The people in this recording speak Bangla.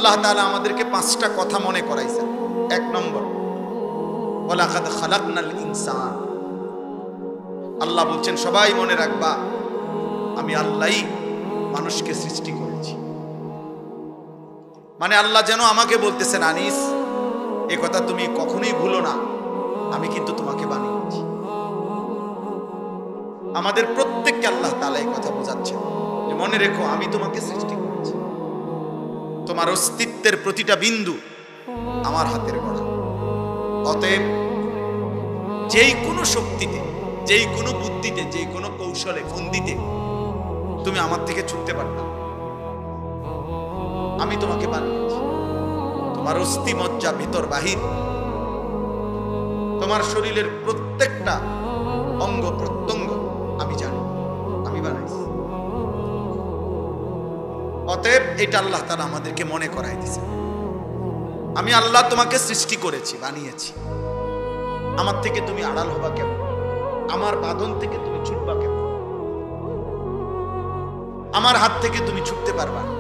আল্লাহ তাআলা আমাদেরকে 5টা কথা মনে করাইছেন। 1 নম্বর, ওয়ালাকাদ খালাকনাল ইনসান। আল্লাহ বলছেন সবাই মনে রাখবা, আমি আল্লাহই মানুষকে সৃষ্টি করেছি। মানে আল্লাহ যেন আমাকে বলতেছেন, আনিস এই কথা তুমি কখনোই ভুলো না, আমি কিন্তু তোমাকে বানিয়েছি। আমাদের প্রত্যেককে আল্লাহ তাআলা এই কথা বোঝাচ্ছেন যে মনে রেখো, আমি তোমাকে সৃষ্টি করেছি। তোমার অস্তিত্বের প্রতিটা বিন্দু আমার হাতের গড়া। অতএব যেই কোনো শক্তিতে, যেই কোনো বুদ্ধিতে, যেই কোনো কৌশলে, ফন্দিতে তুমি আমার থেকে ছুটতে পারবে। আমি তোমাকে বানিয়েছি। তোমার অস্থি মজ্জা, ভিতর বাহির, তোমার শরীরের প্রত্যেকটা অঙ্গ প্রত্যঙ্গ আমি জানি, আমি বানাইছি। অতএব এটা আল্লাহ তাআলা আমাদেরকে মনে করাই দিয়েছে, আমি আল্লাহ তোমাকে সৃষ্টি করেছি, বানিয়েছি। আমার থেকে তুমি আড়াল হবা কেন? আমার বাঁধন থেকে তুমি ছুটবা কেন? আমার হাত থেকে তুমি ছুটতে পারবা না।